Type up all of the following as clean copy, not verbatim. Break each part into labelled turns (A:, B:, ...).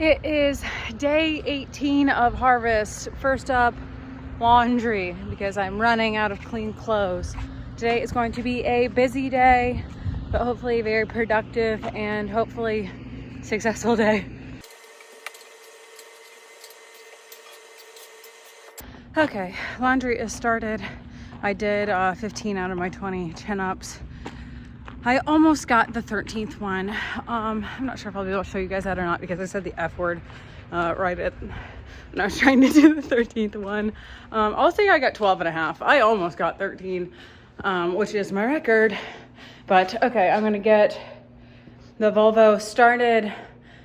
A: It is day 18 of harvest. First up, laundry, because I'm running out of clean clothes. Today is going to be a busy day, but hopefully very productive and hopefully successful day. Okay, laundry is started. I did 15 out of my 20 chin-ups. I almost got the 13th one. I'm not sure if I'll be able to show you guys that or not because I said the F word right at when I was trying to do the 13th one. I'll say I got 12 and a half. I almost got 13, which is my record. But okay, I'm gonna get the Volvo started,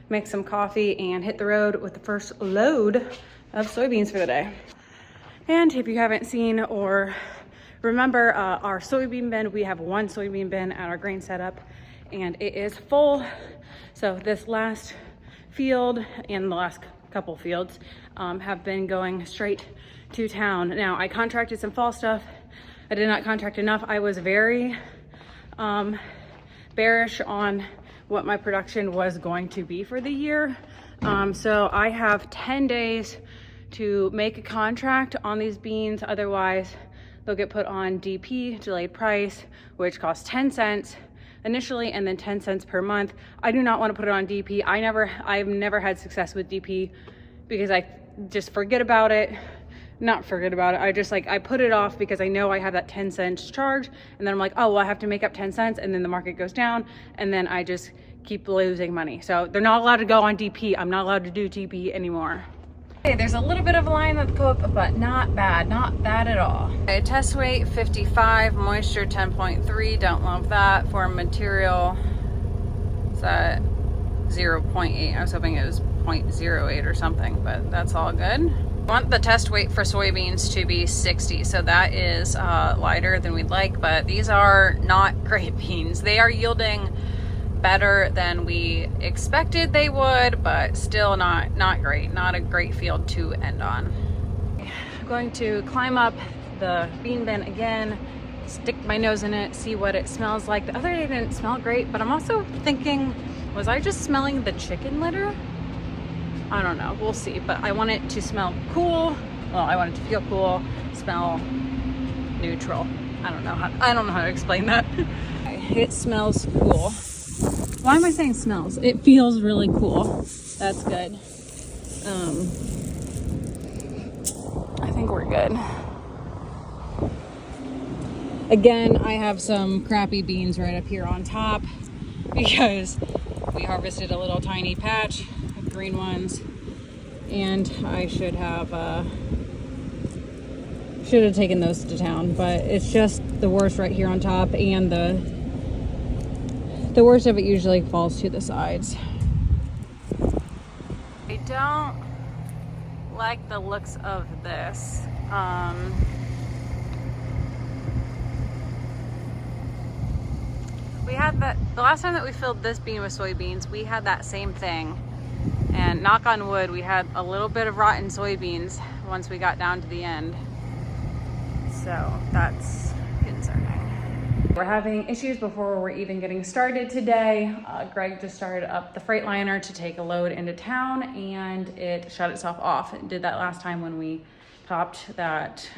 A: make some coffee, and hit the road with the first load of soybeans for the day. And if you haven't seen or remember our soybean bin, we have one soybean bin at our grain setup and it is full. So this last field and the last couple fields have been going straight to town. Now I contracted some fall stuff. I did not contract enough. I was very bearish on what my production was going to be for the year. So I have 10 days to make a contract on these beans. Otherwise, they'll get put on DP, delayed price, which costs 10 cents initially and then 10 cents per month. I do not want to put it on DP. I've never had success with DP because I just forget about it. Not forget about it. I put it off because I know I have that 10 cents charge. And then I'm like, oh, well, I have to make up 10 cents. And then the market goes down. And then I just keep losing money. So they're not allowed to go on DP. I'm not allowed to do DP anymore. Okay, there's a little bit of a line at the coop, but not bad at all. Okay, test weight 55, moisture 10.3, don't love that. For material, it's at 0.8. I was hoping it was 0.08 or something, but that's all good. I want the test weight for soybeans to be 60, so that is lighter than we'd like, but these are not great beans. They are yielding better than we expected they would, but still not great. Not a great field to end on. I'm going to climb up the bean bin again, stick my nose in it, see what it smells like. The other day didn't smell great, but I'm also thinking, was I just smelling the chicken litter? I don't know, we'll see, but I want it to smell cool. Well, I want it to feel cool, smell neutral. I don't know how to explain that. It smells cool. Why am I saying smells? It feels really cool. That's good. I think we're good. Again, I have some crappy beans right up here on top because we harvested a little tiny patch of green ones, and I should have taken those to town, but it's just the worst right here on top, and the worst of it usually falls to the sides. I don't like the looks of this. We had the last time that we filled this bean with soybeans, we had that same thing. And knock on wood, we had a little bit of rotten soybeans once we got down to the end. So that's concerning. We're having issues before we're even getting started today. Greg just started up the Freightliner to take a load into town and it shut itself off. It did that last time when we topped that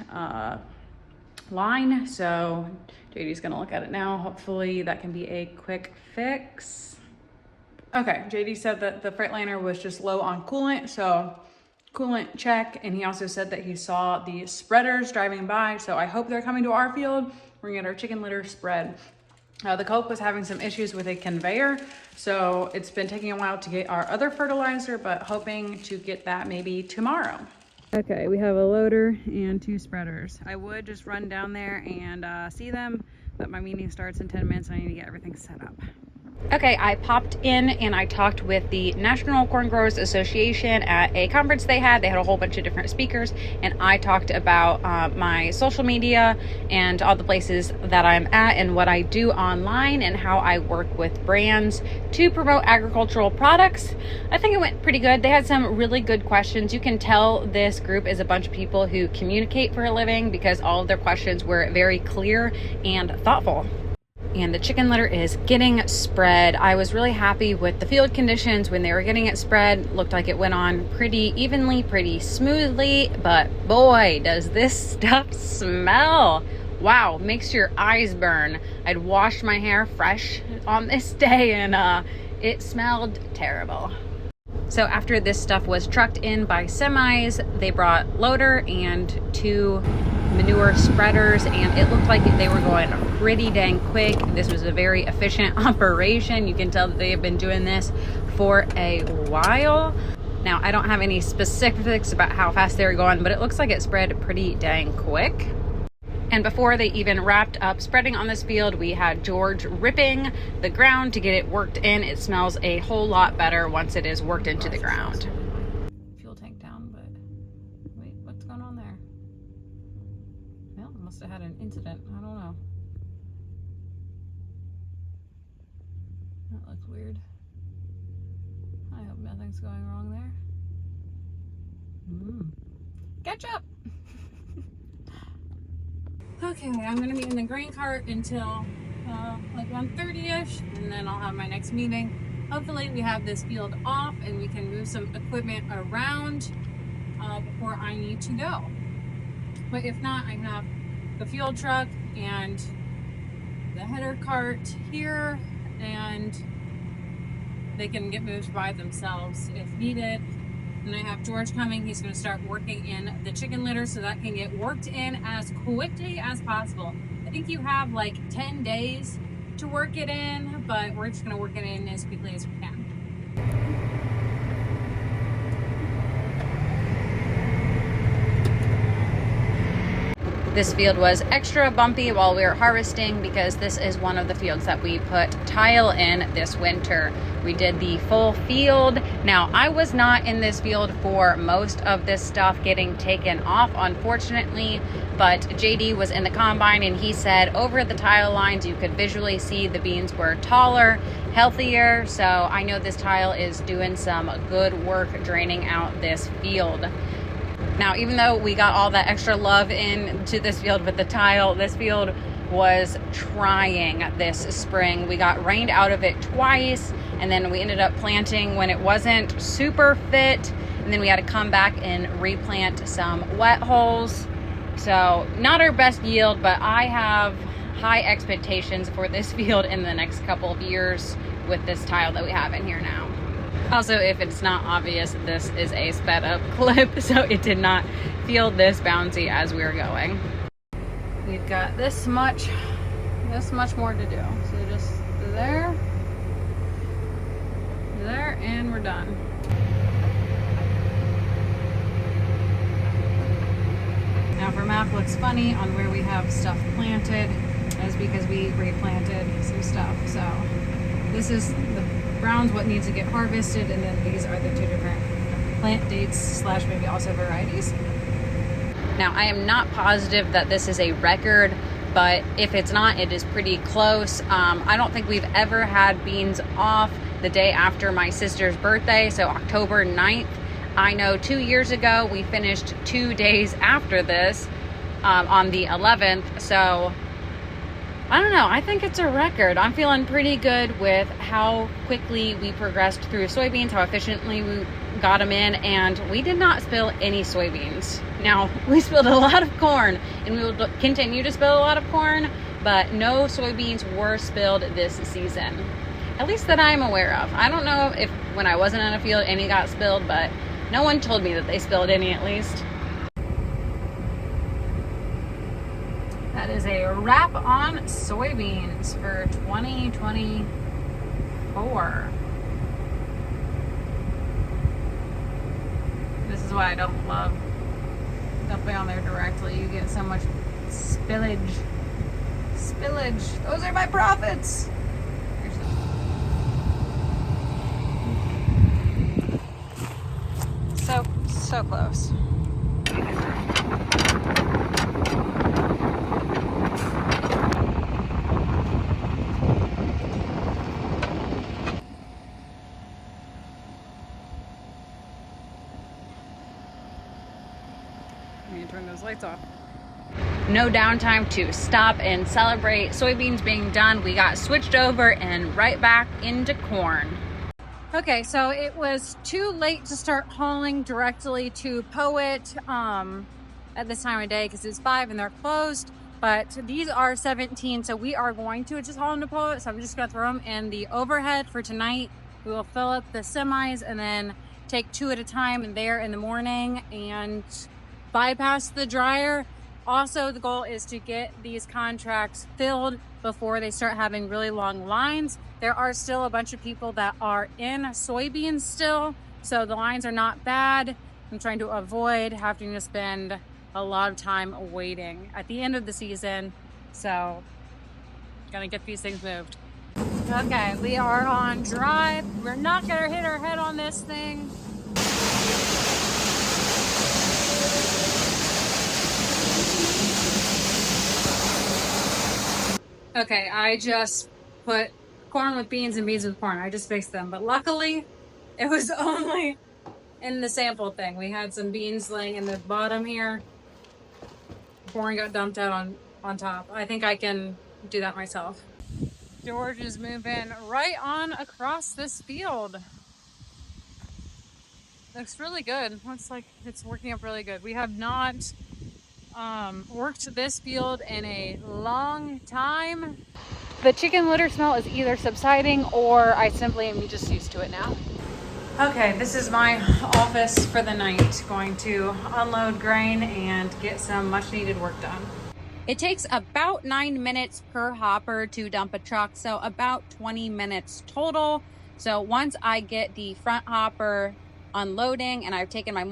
A: line. So JD's gonna look at it now. Hopefully that can be a quick fix. Okay, JD said that the Freightliner was just low on coolant, so coolant check. And he also said that he saw the spreaders driving by, so I hope they're coming to our field. We're gonna get our chicken litter spread. The coop was having some issues with a conveyor, so it's been taking a while to get our other fertilizer, but hoping to get that maybe tomorrow. Okay, we have a loader and 2 spreaders. I would just run down there and see them, but my meeting starts in 10 minutes and I need to get everything set up. Okay, I popped in and I talked with the National Corn Growers Association at a conference they had. They had a whole bunch of different speakers, and I talked about my social media and all the places that I'm at and what I do online and how I work with brands to promote agricultural products. I think it went pretty good. They had some really good questions. You can tell this group is a bunch of people who communicate for a living because all of their questions were very clear and thoughtful. and the chicken litter is getting spread. I was really happy with the field conditions when they were getting it spread. Looked like it went on pretty evenly, pretty smoothly, but boy, does this stuff smell. Wow, makes your eyes burn. I'd washed my hair fresh on this day and it smelled terrible. So after this stuff was trucked in by semis, they brought loader and 2 manure spreaders, and it looked like they were going pretty dang quick. This was a very efficient operation. You can tell that they have been doing this for a while. Now, I don't have any specifics about how fast they were going, but it looks like it spread pretty dang quick. And before they even wrapped up spreading on this field, we had George ripping the ground to get it worked in. It smells a whole lot better once it is worked into the ground. Fuel tank down, but wait, what's going on there? Well, it must have had an incident. I don't know. That looks weird. I hope nothing's going wrong there. Ketchup! Okay, I'm gonna be in the grain cart until like 1:30ish, and then I'll have my next meeting. Hopefully we have this field off and we can move some equipment around before I need to go. But if not, I have the fuel truck and the header cart here, and they can get moved by themselves if needed. And I have George coming. He's going to start working in the chicken litter so that can get worked in as quickly as possible. I think you have like 10 days to work it in, but we're just going to work it in as quickly as we can. This field was extra bumpy while we were harvesting because this is one of the fields that we put tile in this winter. We did the full field. Now, I was not in this field for most of this stuff getting taken off, unfortunately, but JD was in the combine and he said over the tile lines you could visually see the beans were taller, healthier, so I know this tile is doing some good work draining out this field. Now, even though we got all that extra love into this field with the tile, this field was trying this spring. We got rained out of it twice, and then we ended up planting when it wasn't super fit, and then we had to come back and replant some wet holes. So not our best yield, but I have high expectations for this field in the next couple of years with this tile that we have in here now. Also, if it's not obvious, this is a sped up clip, so it did not feel this bouncy as we were going. We've got this much more to do. So just there, and we're done. Now, if our map looks funny on where we have stuff planted, that's because we replanted some stuff. So this is the brown's what needs to get harvested, and then these are the 2 different plant dates / maybe also varieties. Now, I am not positive that this is a record, but if it's not, it is pretty close. I don't think we've ever had beans off the day after my sister's birthday, so October 9th. I know 2 years ago we finished 2 days after this on the 11th, so I don't know, I think it's a record. I'm feeling pretty good with how quickly we progressed through soybeans, how efficiently we got them in, and we did not spill any soybeans. Now, we spilled a lot of corn, and we will continue to spill a lot of corn, but no soybeans were spilled this season, at least that I'm aware of. I don't know if when I wasn't in a field any got spilled, but no one told me that they spilled any at least. That is a wrap on soybeans for 2024. This is why I don't love dumping on there directly. You get so much spillage. Those are my profits. So close. I need to turn those lights off. no downtime to stop and celebrate soybeans being done. We got switched over and right back into corn. Okay, so it was too late to start hauling directly to Poet at this time of day because it's 5 and they're closed. But these are 17, so we are going to just haul them to Poet. So I'm just gonna throw them in the overhead for tonight. We will fill up the semis and then take 2 at a time there in the morning and bypass the dryer. Also, the goal is to get these contracts filled before they start having really long lines. There are still a bunch of people that are in soybeans still, so the lines are not bad. I'm trying to avoid having to spend a lot of time waiting at the end of the season, so gonna get these things moved. Okay, we are on drive. We're not gonna hit our head on this thing. Okay, I just put corn with beans and beans with corn. I just mixed them, but luckily it was only in the sample thing. We had some beans laying in the bottom here. Corn got dumped out on top. I think I can do that myself. George is moving right on across this field. Looks really good. Looks like it's working up really good. We have not worked this field in a long time. The chicken litter smell is either subsiding or I simply am just used to it now. Okay, this is my office for the night. Going to unload grain and get some much needed work done. It takes about 9 minutes per hopper to dump a truck, so about 20 minutes total. So once I get the front hopper unloading and I've taken my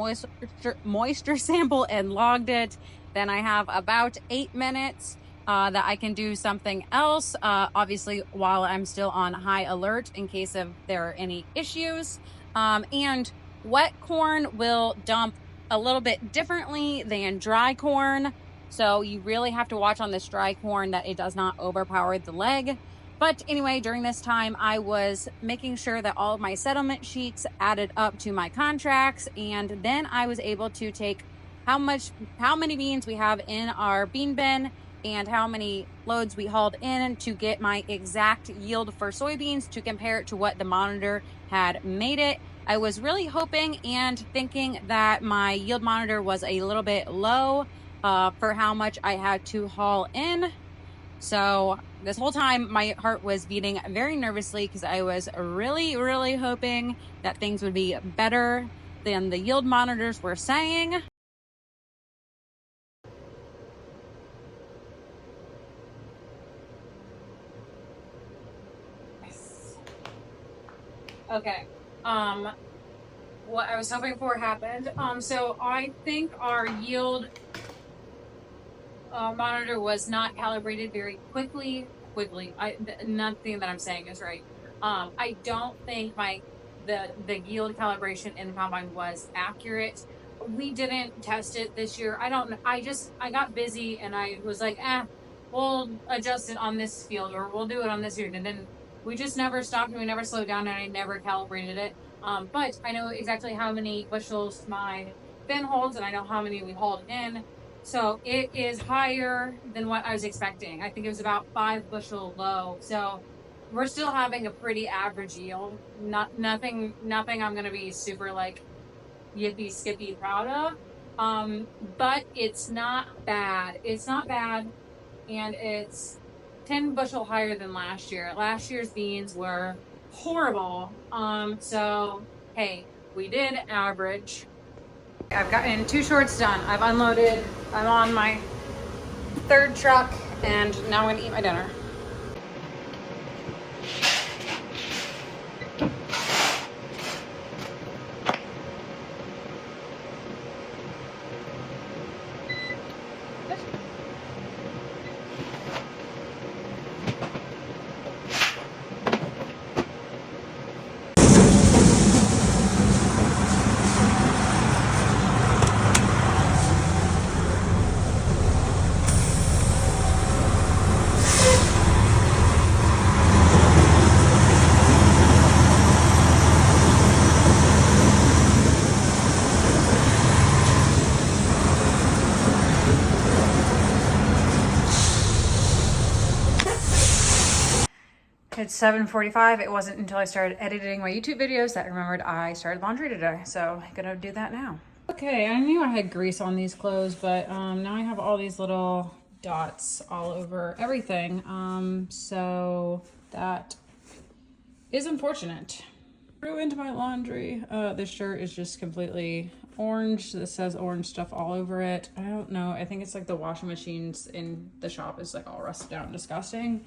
A: moisture sample and logged it, then I have about 8 minutes that I can do something else, obviously while I'm still on high alert in case of there are any issues. And wet corn will dump a little bit differently than dry corn, so you really have to watch on this dry corn that it does not overpower the leg. But anyway, during this time I was making sure that all of my settlement sheets added up to my contracts, and then I was able to take how many beans we have in our bean bin and how many loads we hauled in to get my exact yield for soybeans to compare it to what the monitor had made it. I was really hoping and thinking that my yield monitor was a little bit low for how much I had to haul in. So this whole time my heart was beating very nervously because I was really hoping that things would be better than the yield monitors were saying. Okay, what I was hoping for happened. So I think our yield monitor was not calibrated very quickly. Nothing that I'm saying is right. I don't think the yield calibration in the combine was accurate. We didn't test it this year. I got busy and I was like, we'll adjust it on this field or we'll do it on this field, and then we just never stopped and we never slowed down and I never calibrated it. But I know exactly how many bushels my bin holds and I know how many we hauled in. So it is higher than what I was expecting. I think it was about 5 bushel low. So we're still having a pretty average yield. Nothing I'm gonna be super like yippee skippy proud of. But it's not bad. It's not bad, and it's 10 bushel higher than last year. Last year's beans were horrible. So hey, we did average. I've gotten 2 shorts done. I've unloaded. I'm on my 3rd truck and now I'm gonna eat my dinner. It's 7:45. It wasn't until I started editing my YouTube videos that I remembered I started laundry today. So I'm gonna do that now. Okay, I knew I had grease on these clothes, but now I have all these little dots all over everything. So that is unfortunate. Ruined my laundry. This shirt is just completely orange. This says orange stuff all over it. I don't know. I think it's like the washing machines in the shop is like all rusted out and disgusting.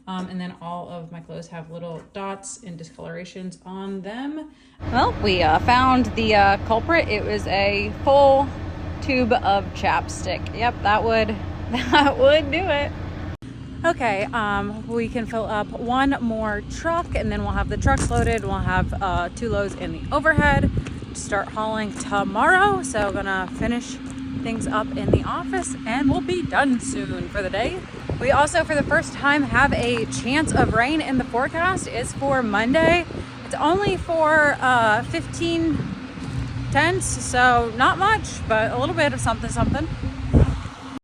A: And then all of my clothes have little dots and discolorations on them. Well, we found the culprit. It was a full tube of chapstick. Yep, that would do it. Okay, we can fill up one more truck and then we'll have the trucks loaded. We'll have 2 loads in the overhead to start hauling tomorrow. So gonna finish things up in the office and we'll be done soon for the day. We also, for the first time, have a chance of rain in the forecast. It's for Monday. It's only for 15 tenths, so not much, but a little bit of something.